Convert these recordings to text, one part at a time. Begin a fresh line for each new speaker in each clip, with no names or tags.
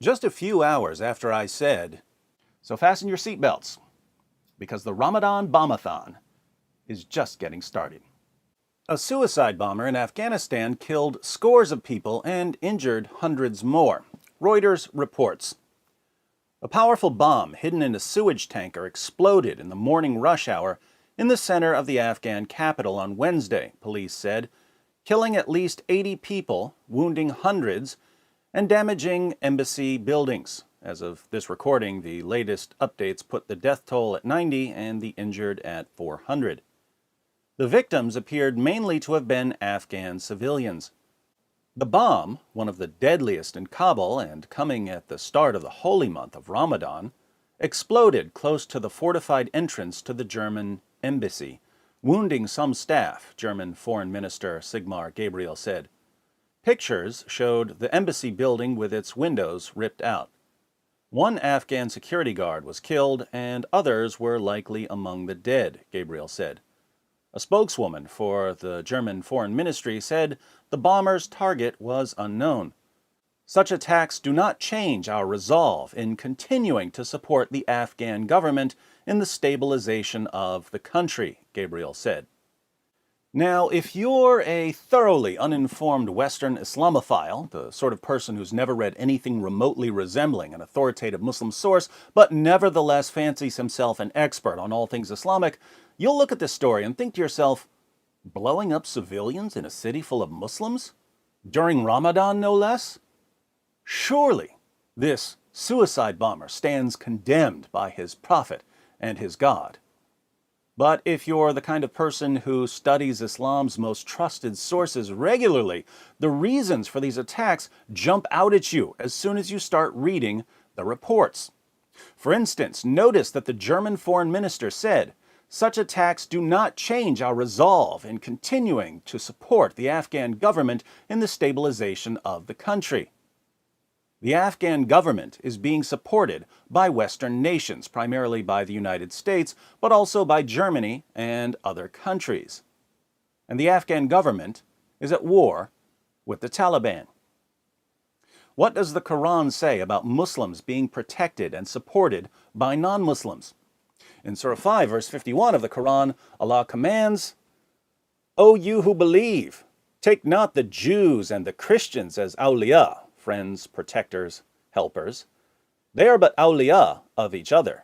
Just a few hours after I said, so fasten your seatbelts, because the Ramadan Bombathon is just getting started. A suicide bomber in Afghanistan killed scores of people and injured hundreds more. Reuters reports. A powerful bomb hidden in a sewage tanker exploded in the morning rush hour in the center of the Afghan capital on Wednesday, police said, killing at least 80 people, wounding hundreds, and damaging embassy buildings. As of this recording, the latest updates put the death toll at 90 and the injured at 400. The victims appeared mainly to have been Afghan civilians. The bomb, one of the deadliest in Kabul and coming at the start of the holy month of Ramadan, exploded close to the fortified entrance to the German embassy, wounding some staff, German Foreign Minister Sigmar Gabriel said. Pictures showed the embassy building with its windows ripped out. One Afghan security guard was killed and others were likely among the dead, Gabriel said. A spokeswoman for the German Foreign Ministry said the bomber's target was unknown. Such attacks do not change our resolve in continuing to support the Afghan government in the stabilization of the country, Gabriel said. Now, if you're a thoroughly uninformed Western Islamophile, the sort of person who's never read anything remotely resembling an authoritative Muslim source, but nevertheless fancies himself an expert on all things Islamic, you'll look at this story and think to yourself, blowing up civilians in a city full of Muslims? During Ramadan, no less? Surely this suicide bomber stands condemned by his prophet and his God. But if you're the kind of person who studies Islam's most trusted sources regularly, the reasons for these attacks jump out at you as soon as you start reading the reports. For instance, notice that the German foreign minister said, such attacks do not change our resolve in continuing to support the Afghan government in the stabilization of the country. The Afghan government is being supported by Western nations, primarily by the United States, but also by Germany and other countries. And the Afghan government is at war with the Taliban. What does the Quran say about Muslims being protected and supported by non-Muslims? In Surah 5, verse 51 of the Quran, Allah commands, O you who believe, take not the Jews and the Christians as awliya, friends, protectors, helpers. They are but awliya of each other.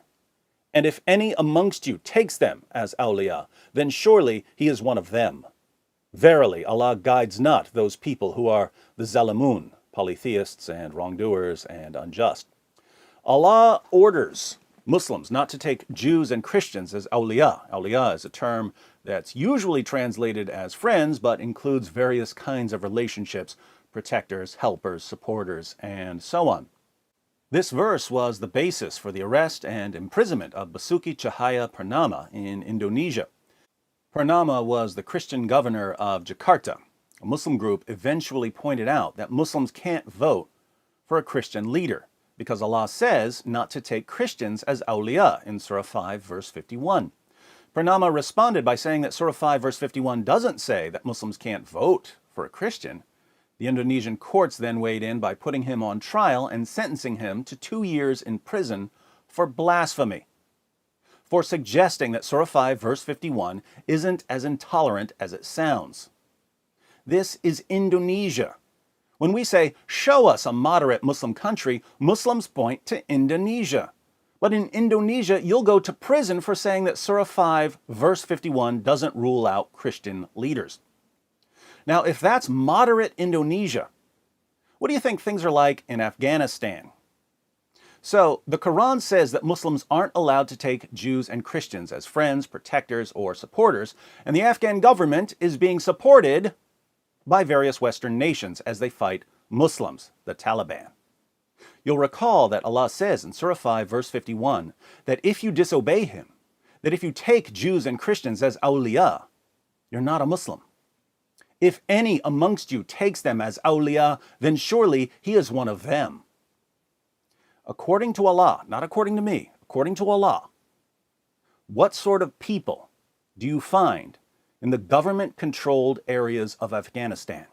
And if any amongst you takes them as awliya, then surely he is one of them. Verily, Allah guides not those people who are the zalimun, polytheists and wrongdoers and unjust. Allah orders Muslims not to take Jews and Christians as awliya. Awliya is a term that's usually translated as friends, but includes various kinds of relationships, protectors, helpers, supporters, and so on. This verse was the basis for the arrest and imprisonment of Basuki Cahaya Purnama in Indonesia. Purnama was the Christian governor of Jakarta. A Muslim group eventually pointed out that Muslims can't vote for a Christian leader, because Allah says not to take Christians as awliya in Surah 5, verse 51. Purnama responded by saying that Surah 5, verse 51 doesn't say that Muslims can't vote for a Christian. The Indonesian courts then weighed in by putting him on trial and sentencing him to 2 years in prison for blasphemy, for suggesting that Surah 5, verse 51 isn't as intolerant as it sounds. This is Indonesia. When we say, show us a moderate Muslim country, Muslims point to Indonesia. But in Indonesia, you'll go to prison for saying that Surah 5, verse 51 doesn't rule out Christian leaders. Now, if that's moderate Indonesia, what do you think things are like in Afghanistan? So, the Quran says that Muslims aren't allowed to take Jews and Christians as friends, protectors, or supporters, and the Afghan government is being supported by various Western nations as they fight Muslims, the Taliban. You'll recall that Allah says in Surah 5, verse 51, that if you disobey Him, that if you take Jews and Christians as awliya, you're not a Muslim. If any amongst you takes them as awliya, then surely he is one of them. According to Allah, not according to me, according to Allah, what sort of people do you find in the government-controlled areas of Afghanistan?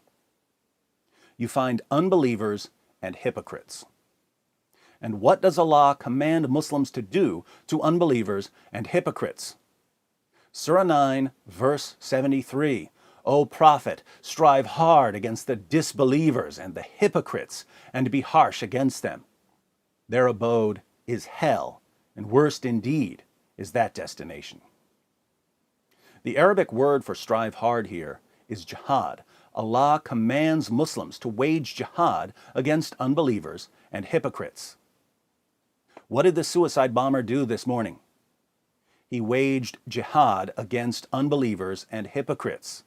You find unbelievers and hypocrites. And what does Allah command Muslims to do to unbelievers and hypocrites? Surah 9, verse 73. O Prophet, strive hard against the disbelievers and the hypocrites, and be harsh against them. Their abode is hell, and worst indeed is that destination. The Arabic word for strive hard here is jihad. Allah commands Muslims to wage jihad against unbelievers and hypocrites. What did the suicide bomber do this morning? He waged jihad against unbelievers and hypocrites.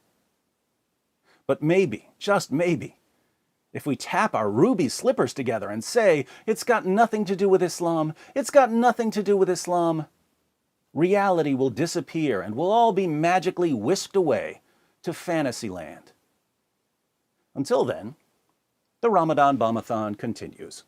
But maybe, just maybe, if we tap our ruby slippers together and say, it's got nothing to do with Islam, it's got nothing to do with Islam, reality will disappear and we'll all be magically whisked away to fantasy land. Until then, the Ramadan Bombathon continues.